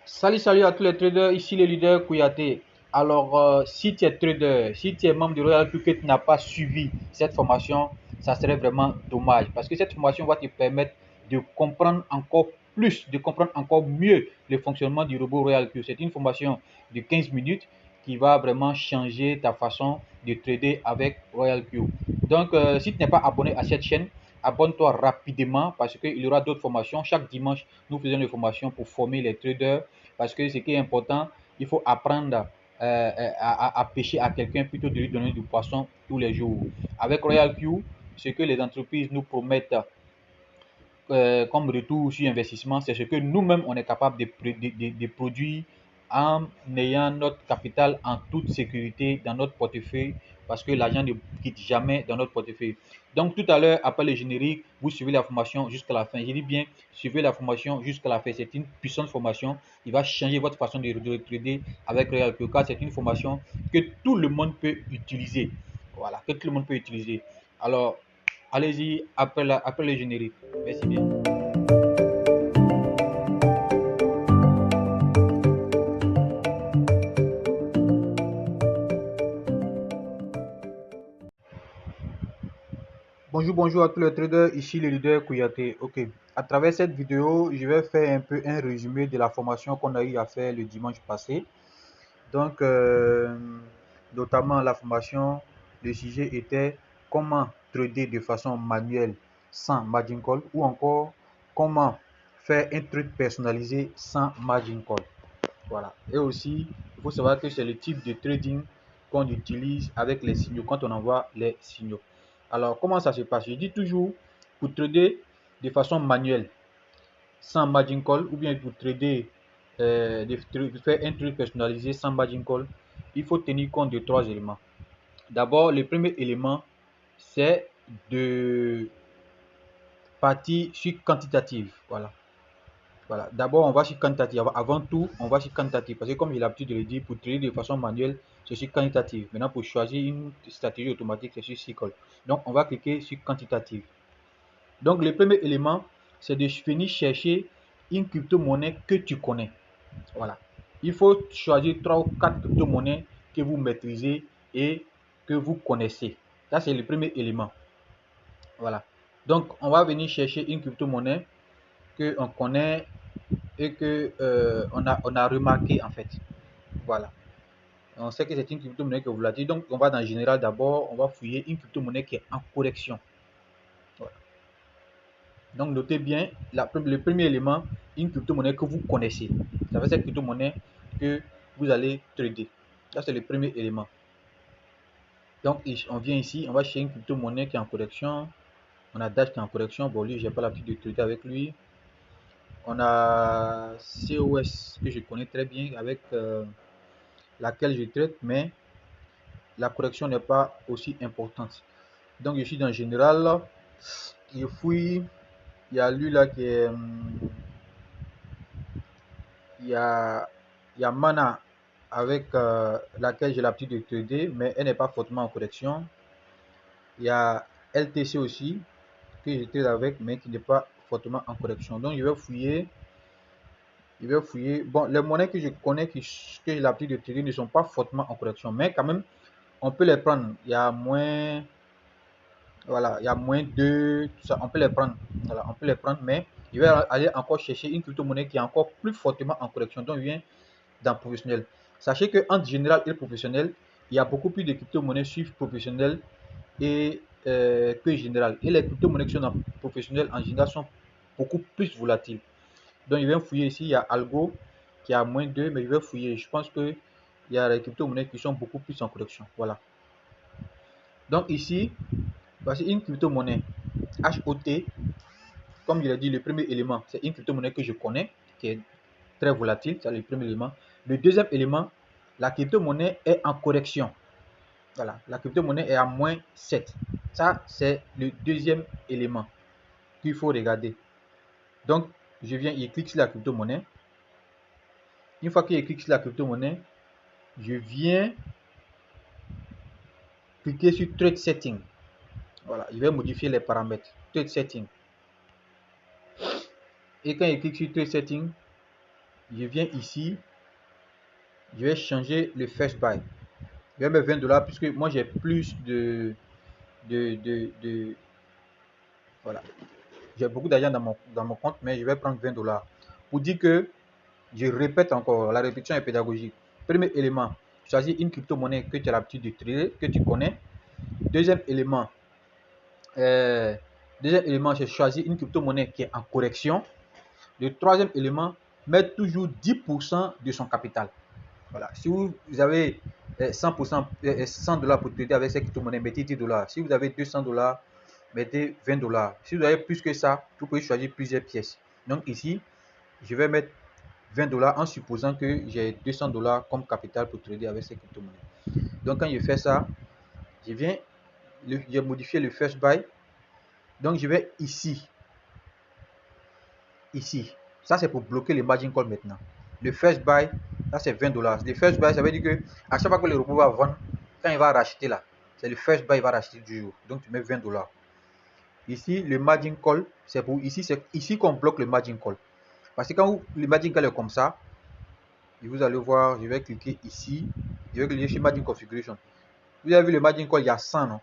Salut à tous les traders, ici le leader Kouyaté. Alors, si tu es trader, si tu es membre de Royal Q que tu n'as pas suivi cette formation, ça serait vraiment dommage parce que cette formation va te permettre de comprendre encore plus, de comprendre encore mieux le fonctionnement du robot Royal Q. C'est une formation de 15 minutes qui va vraiment changer ta façon de trader avec Royal Q. Donc, si tu n'es pas abonné à cette chaîne, abonne-toi rapidement parce qu'il y aura d'autres formations. Chaque dimanche, nous faisons des formations pour former les traders parce que ce qui est important, il faut apprendre à pêcher à quelqu'un plutôt que de lui donner du poisson tous les jours. Avec Royal Q, ce que les entreprises nous promettent comme retour sur investissement, c'est ce que nous-mêmes, on est capable de produire en ayant notre capital en toute sécurité dans notre portefeuille parce que l'argent ne quitte jamais dans notre portefeuille. Donc, tout à l'heure, après le générique, vous suivez la formation jusqu'à la fin. Je dis bien, suivez la formation jusqu'à la fin. C'est une puissante formation. Il va changer votre façon de trader avec Royal Q. C'est une formation que tout le monde peut utiliser. Voilà, que tout le monde peut utiliser. Alors, allez-y après le générique. Merci bien. Bonjour à tous les traders, ici le leader Kouyaté. Ok, à travers cette vidéo, je vais faire un peu un résumé de la formation qu'on a eu à faire le dimanche passé. Donc, notamment la formation, le sujet était comment trader de façon manuelle sans margin call ou encore comment faire un trade personnalisé sans margin call. Voilà. Et aussi, il faut savoir que c'est le type de trading qu'on utilise avec les signaux, quand on envoie les signaux. Alors, comment ça se passe? Je dis toujours, pour trader de façon manuelle, sans margin call, ou bien pour trader, de faire un trade personnalisé sans margin call, il faut tenir compte de trois éléments. D'abord, le premier élément, c'est de partir sur quantitative. Voilà. Voilà. D'abord, on va sur quantitative. Avant tout, on va sur quantitative. Parce que comme j'ai l'habitude de le dire, pour trader de façon manuelle, c'est sur quantitative. Maintenant, pour choisir une stratégie automatique, c'est sur cycle. Donc, on va cliquer sur quantitative. Donc, le premier élément, c'est de venir chercher une crypto-monnaie que tu connais. Voilà. Il faut choisir 3 ou 4 crypto-monnaies que vous maîtrisez et que vous connaissez. Ça, c'est le premier élément. Voilà. Donc, on va venir chercher une crypto-monnaie qu'on connaît et que on a remarqué en fait. Voilà. On sait que c'est une crypto-monnaie que vous l'avez dit. Donc, on va dans le général d'abord, on va fouiller une crypto-monnaie qui est en correction. Voilà. Donc, notez bien le premier élément, une crypto-monnaie que vous connaissez. Ça veut dire cette crypto-monnaie que vous allez trader. Ça, c'est le premier élément. Donc, on vient ici, on va chercher une crypto-monnaie qui est en correction. On a Dash qui est en correction. Bon, lui, j'ai pas l'habitude de trader avec lui. On a COS que je connais très bien avec laquelle je traite, mais la correction n'est pas aussi importante. Donc, je suis dans général. Je fouille. Il y a lui là qui est. Il y a, il y a Mana avec laquelle j'ai l'habitude de trader, mais elle n'est pas fortement en correction. Il y a LTC aussi que je trade avec, mais qui n'est pas fortement en correction. Donc, je vais fouiller. Je vais fouiller. Bon, les monnaies que je connais, que j'ai l'habitude de trader, ne sont pas fortement en correction, mais quand même, on peut les prendre. Il y a moins. Voilà, il y a moins de tout ça, on peut les prendre. Voilà, on peut les prendre, mais je vais aller encore chercher une crypto-monnaie qui est encore plus fortement en correction. Donc, je viens dans professionnel. Sachez que entre général et professionnel, il y a beaucoup plus de crypto-monnaies sur professionnel et que général. Et les crypto-monnaies qui sont dans professionnel en général sont beaucoup plus volatiles. Donc, je vais fouiller ici, il y a Algo qui a moins 2, mais je vais fouiller. Je pense que il y a les crypto-monnaies qui sont beaucoup plus en correction. Voilà. Donc, ici, voici une crypto-monnaie HOT. Comme je l'ai dit, le premier élément, c'est une crypto-monnaie que je connais, qui est très volatile, c'est le premier élément. Le deuxième élément, la crypto-monnaie est en correction. Voilà, la crypto-monnaie est à moins 7. Ça, c'est le deuxième élément qu'il faut regarder. Donc, je viens, il clique sur la crypto-monnaie. Une fois qu'il clique sur la crypto-monnaie, je viens cliquer sur Trade Setting. Voilà, je vais modifier les paramètres. Trade Setting. Et quand il clique sur Trade Setting, je viens ici, je vais changer le first buy. Je vais mettre $20 puisque moi j'ai plus de voilà. J'ai beaucoup d'argent dans mon compte, mais je vais prendre $20. Pour dire que, je répète encore, la répétition est pédagogique. Premier élément, choisis une crypto-monnaie que tu as l'habitude de trader, que tu connais. Deuxième élément, c'est choisir une crypto-monnaie qui est en correction. Le troisième élément, mettre toujours 10% de son capital. Voilà. Si vous avez 100%, $100 pour trader avec cette crypto-monnaie, mettez $10. Si vous avez $200, mettez $20. Si vous avez plus que ça, vous pouvez choisir plusieurs pièces. Donc ici, je vais mettre $20 en supposant que j'ai $200 comme capital pour trader avec cette crypto-monnaie. Donc quand je fais ça, je viens, j'ai modifié le first buy. Donc je vais ici. Ça c'est pour bloquer le margin call maintenant. Le first buy, là c'est $20. Le first buy, ça veut dire que à chaque fois que le robot va vendre, quand il va racheter là, c'est le first buy, il va racheter du jour. Donc tu mets $20. Ici, le margin call, c'est pour ici, c'est ici qu'on bloque le margin call. Parce que quand le margin call est comme ça, et vous allez voir, je vais cliquer ici, je vais cliquer sur margin configuration. Vous avez vu le margin call, il y a 100, non?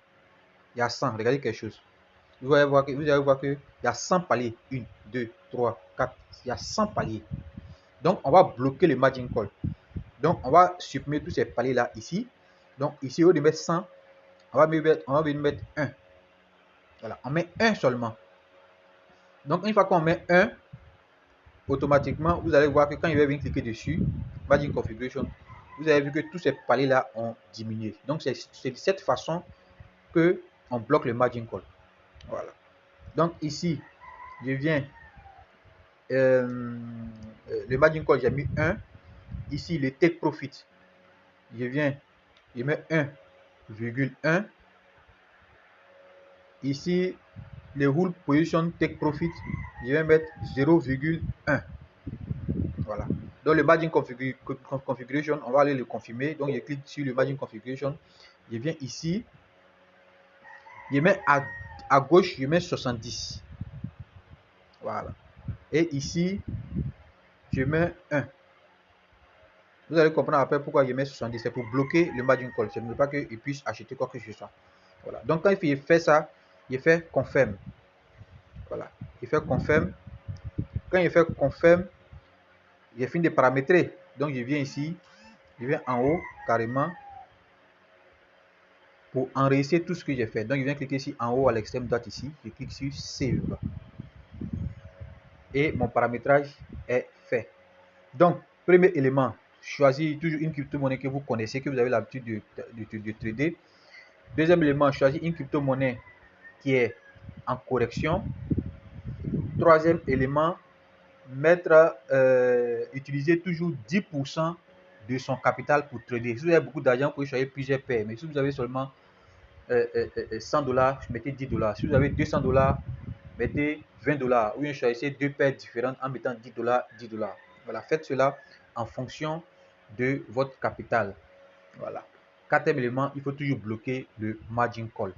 Il y a 100, regardez quelque chose. Vous allez voir qu'il y a 100 paliers. 1, 2, 3, 4, il y a 100 paliers. Donc, on va bloquer le margin call. Donc, on va supprimer tous ces paliers-là ici. Donc, ici, au lieu de mettre 100, on va venir mettre 1. Voilà, on met 1 seulement. Donc, une fois qu'on met 1, automatiquement, vous allez voir que quand je vais venir cliquer dessus, margin configuration, vous avez vu que tous ces paliers-là ont diminué. Donc, c'est de cette façon que on bloque le margin call. Voilà. Donc, ici, je viens, le margin call, j'ai mis 1. Ici, le take profit, je viens, je mets 1,1. Ici, le rule position take profit, je vais mettre 0,1. Voilà. Donc le margin configuration, on va aller le confirmer. Donc je clique sur le margin configuration. Je viens ici. Je mets à gauche, je mets 70. Voilà. Et ici, je mets 1. Vous allez comprendre après pourquoi je mets 70. C'est pour bloquer le margin call. Je ne veux pas qu'il puisse acheter quoi que ce soit. Voilà. Donc quand il fait ça, il fait confirm. Voilà. Il fait confirm. Quand il fait confirm, j'ai fini de paramétrer. Donc je viens ici. Je viens en haut carrément pour enregistrer tout ce que j'ai fait. Donc je viens cliquer ici en haut à l'extrême droite ici. Je clique sur Save. Et mon paramétrage est fait. Donc, premier élément, choisir toujours une crypto-monnaie que vous connaissez, que vous avez l'habitude de trader. Deuxième élément, choisir une crypto-monnaie qui est en correction. Troisième élément, utiliser toujours 10% de son capital pour trader. Si vous avez beaucoup d'argent, vous pouvez choisir plusieurs paires. Mais si vous avez seulement $100, mettez $10. Si vous avez $200, mettez $20. Ou bien choisissez deux paires différentes en mettant $10, $10. Voilà, faites cela en fonction de votre capital. Voilà. Quatrième élément, il faut toujours bloquer le margin call.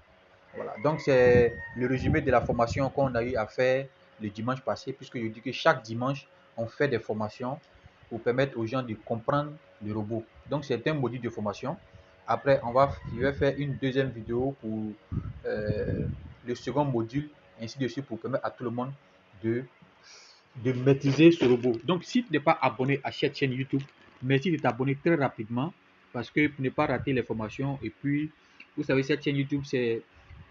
Voilà, donc c'est le résumé de la formation qu'on a eu à faire le dimanche passé, puisque je dis que chaque dimanche, on fait des formations pour permettre aux gens de comprendre le robot. Donc c'est un module de formation. Après, je vais faire une deuxième vidéo pour le second module, ainsi de suite, pour permettre à tout le monde de maîtriser ce robot. Donc si tu n'es pas abonné à cette chaîne YouTube, merci de t'abonner très rapidement, parce que pour ne pas rater les formations. Et puis, vous savez, cette chaîne YouTube,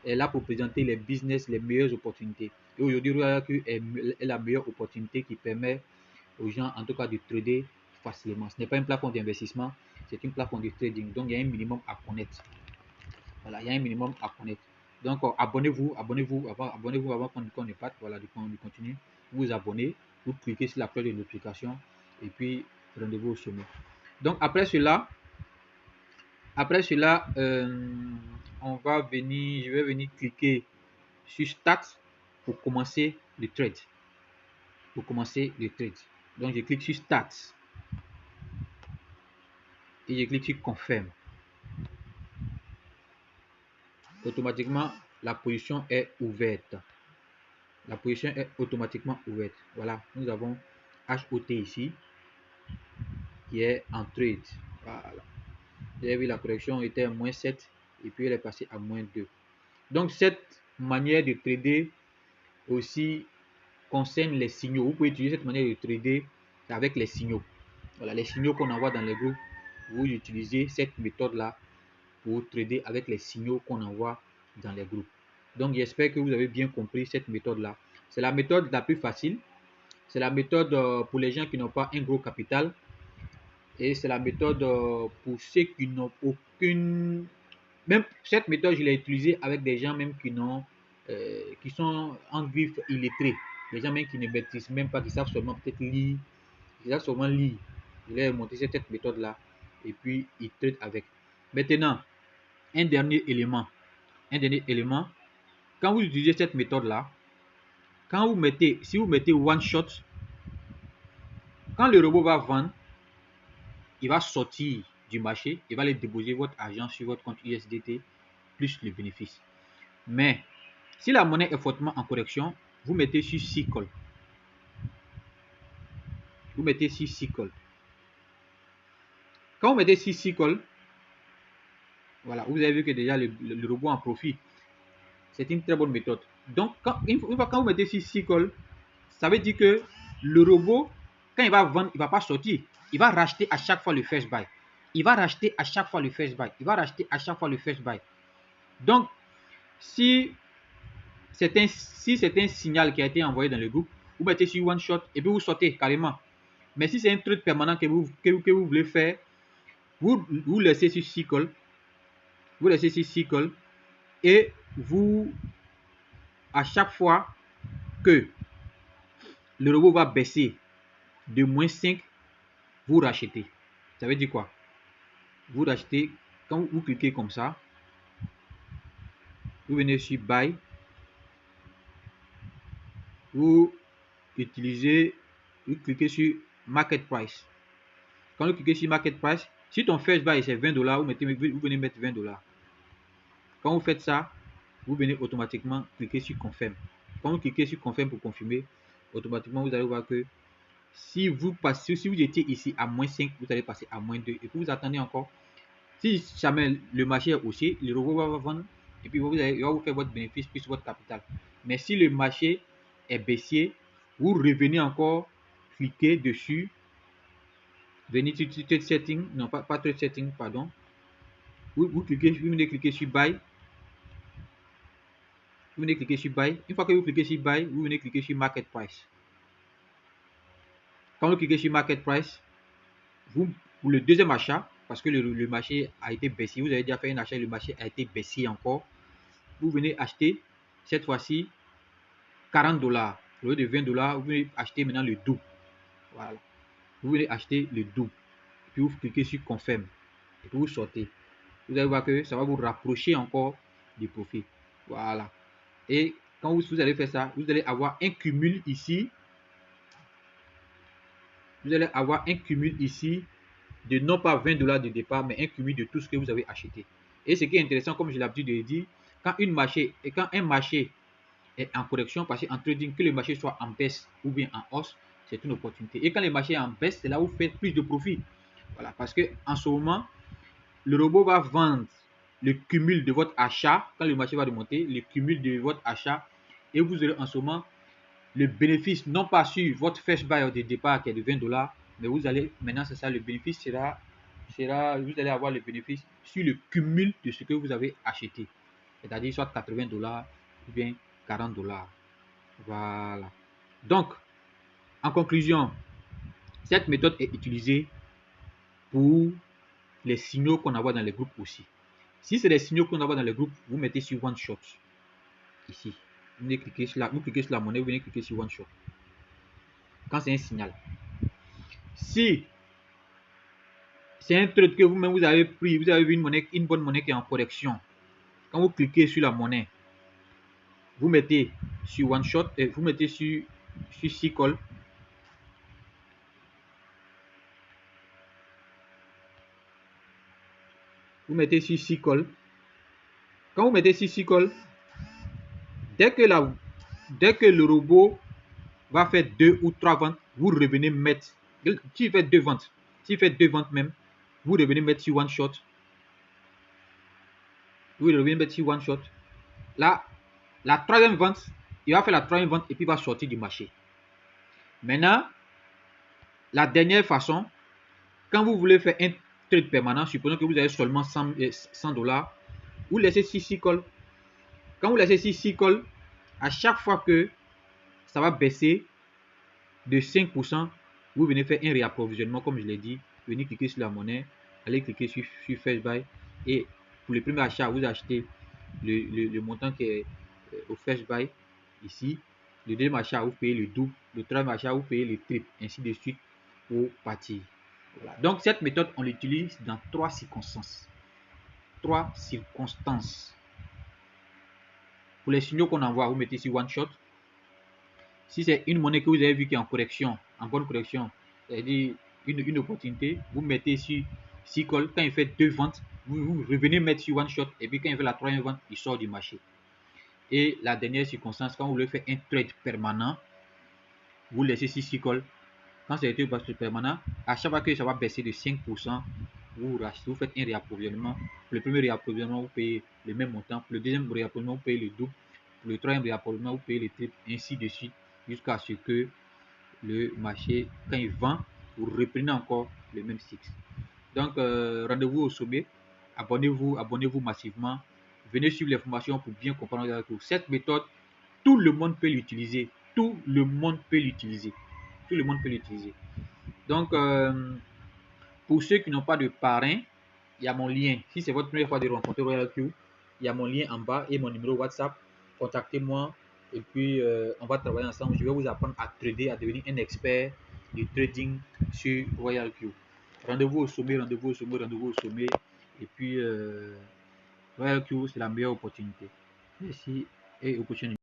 est là pour présenter les business, les meilleures opportunités. Et aujourd'hui, Royaku est la meilleure opportunité qui permet aux gens, en tout cas, de trader facilement. Ce n'est pas une plateforme d'investissement, c'est une plateforme de trading. Donc, il y a un minimum à connaître. Voilà, il y a un minimum à connaître. Donc, abonnez-vous avant qu'on ne parte. Voilà, on continue. Vous vous abonnez, vous cliquez sur la cloche de notification et puis rendez-vous au sommet. Donc, après cela, je vais venir cliquer sur Start pour commencer le trade. Donc, je clique sur Start et je clique sur Confirm. Automatiquement, la position est ouverte. La position est automatiquement ouverte. Voilà, nous avons HOT ici. qui est en trade. Voilà. Vous avez vu, la correction était à moins 7 et puis elle est passée à moins 2. Donc cette manière de trader aussi concerne les signaux. Vous pouvez utiliser cette manière de trader avec les signaux. Voilà, les signaux qu'on envoie dans les groupes. Vous utilisez cette méthode-là pour trader avec les signaux qu'on envoie dans les groupes. Donc j'espère que vous avez bien compris cette méthode-là. C'est la méthode la plus facile. C'est la méthode pour les gens qui n'ont pas un gros capital. Et c'est la méthode pour ceux qui n'ont aucune... Même cette méthode, je l'ai utilisée avec des gens même qui sont en griffe illettrés. Des gens même qui ne maîtrisent même pas, qui savent seulement peut-être lire. Ils savent seulement lire. Je leur ai montré cette méthode-là. Et puis, ils traitent avec. Maintenant, un dernier élément. Quand vous utilisez cette méthode-là, si vous mettez one shot, quand le robot va vendre, il va sortir du marché, il va aller déposer votre argent sur votre compte USDT plus le bénéfice. Mais si la monnaie est fortement en correction, vous mettez sur 6 calls. Vous mettez sur 6 calls. Quand vous mettez sur 6 calls, voilà, vous avez vu que déjà le robot en profite. C'est une très bonne méthode. Donc, une fois quand vous mettez sur 6 calls, ça veut dire que le robot, quand il va vendre, il ne va pas sortir. Il va racheter à chaque fois le first buy. Il va racheter à chaque fois le first buy. Il va racheter à chaque fois le first buy. Donc, si c'est un signal qui a été envoyé dans le groupe, vous mettez sur one shot et puis vous sortez carrément. Mais si c'est un truc permanent que vous voulez faire, vous laissez sur 6 calls. Vous laissez sur 6 calls et vous, à chaque fois que le robot va baisser de moins 5, vous rachetez. Ça veut dire quoi? Vous rachetez, quand vous cliquez comme ça, vous venez sur Buy, vous cliquez sur Market Price. Quand vous cliquez sur Market Price, si ton first buy c'est $20, vous venez mettre $20. Quand vous faites ça, vous venez automatiquement cliquer sur Confirm. Quand vous cliquez sur Confirm pour confirmer, automatiquement vous allez voir que si vous étiez ici à moins 5, vous allez passer à moins 2 et puis vous attendez encore. Si jamais le marché est haussier, le robot va vendre et puis il va vous faire votre bénéfice plus votre capital. Mais si le marché est baissier, vous revenez encore, cliquez dessus, venez sur Trade Setting, non pas Trade Setting, pardon. Vous venez cliquer sur Buy. Vous venez cliquer sur Buy. Une fois que vous cliquez sur Buy, vous venez cliquer sur Market Price. Quand vous cliquez sur Market Price, pour le deuxième achat, parce que le marché a été baissier, vous avez déjà fait un achat et le marché a été baissier encore, vous venez acheter cette fois-ci $40. Au lieu de $20, vous venez acheter maintenant le double. Voilà. Vous venez acheter le double. Puis vous cliquez sur Confirm. Et puis vous sortez. Vous allez voir que ça va vous rapprocher encore du profit. Voilà. Et quand vous allez faire ça, vous allez avoir un cumul ici. Vous allez avoir un cumul ici de non pas $20 de départ, mais un cumul de tout ce que vous avez acheté. Et ce qui est intéressant, comme j'ai l'habitude de dire, quand un marché est en correction, parce qu'en trading, que le marché soit en baisse ou bien en hausse, c'est une opportunité. Et quand le marché est en baisse, c'est là où vous faites plus de profit. Voilà, parce que en ce moment, le robot va vendre le cumul de votre achat. Quand le marché va remonter, le cumul de votre achat, et vous aurez en ce moment le bénéfice, non pas sur votre first buy de départ qui est de $20, mais vous allez, maintenant c'est ça, le bénéfice sera, vous allez avoir le bénéfice sur le cumul de ce que vous avez acheté. C'est-à-dire soit $80 ou bien $40. Voilà. Donc, en conclusion, cette méthode est utilisée pour les signaux qu'on envoie dans les groupes aussi. Si c'est des signaux qu'on envoie dans les groupes, vous mettez sur One Shot. Ici. Vous cliquez sur la monnaie, vous venez cliquer sur One Shot. Quand c'est un signal. Si c'est un trade que vous-même vous avez pris, vous avez vu une bonne monnaie qui est en correction. Quand vous cliquez sur la monnaie, vous mettez sur One Shot et vous mettez sur 6 calls. Vous mettez sur 6 calls. Quand vous mettez sur 6 calls, dès que le robot va faire 2 ou 3 ventes, vous revenez mettre. Qui fait 2 ventes, S'il fait 2 ventes même, vous revenez mettre sur one shot. Vous revenez mettre sur one shot. Là, la troisième vente, il va faire la troisième vente et puis il va sortir du marché. Maintenant, la dernière façon, quand vous voulez faire un trade permanent, supposons que vous avez seulement 100 $, vous laissez 6 calls. Quand vous laissez 6 calls, à chaque fois que ça va baisser de 5%, vous venez faire un réapprovisionnement, comme je l'ai dit. Venez cliquer sur la monnaie, allez cliquer sur First Buy et pour le premier achat, vous achetez le montant qui est au First Buy ici. Le deuxième achat, vous payez le double. Le troisième achat, vous payez le triple, ainsi de suite pour partir. Voilà. Donc cette méthode, on l'utilise dans 3 circonstances. 3 circonstances. Pour les signaux qu'on envoie, vous mettez sur one shot. Si c'est une monnaie que vous avez vu qui est en correction, en bonne correction, c'est-à-dire une opportunité, vous mettez sur 6 calls. Quand il fait 2 ventes, vous revenez mettre sur one shot. Et puis quand il fait la troisième vente, il sort du marché. Et la dernière circonstance, quand vous voulez faire un trade permanent, vous laissez 6 calls. Quand c'est un trade permanent, à chaque fois que ça va baisser de 5%, vous faites un réapprovisionnement. Pour le premier réapprovisionnement, vous payez le même montant. Pour le deuxième réapprovisionnement, vous payez le double. Pour le troisième réapprovisionnement, vous payez le triple, ainsi de suite, jusqu'à ce que le marché, quand il vend, vous reprenez encore le même cycle. Donc, rendez-vous au sommet. Abonnez-vous massivement. Venez suivre les formations pour bien comprendre cette méthode. Tout le monde peut l'utiliser. Tout le monde peut l'utiliser. Tout le monde peut l'utiliser. Donc, pour ceux qui n'ont pas de parrain, il y a mon lien. Si c'est votre première fois de rencontrer RoyalQ, il y a mon lien en bas et mon numéro WhatsApp. Contactez-moi et puis on va travailler ensemble. Je vais vous apprendre à trader, à devenir un expert du trading sur RoyalQ. Rendez-vous au sommet, rendez-vous au sommet, rendez-vous au sommet. Et puis, RoyalQ, c'est la meilleure opportunité. Merci et au prochain numéro.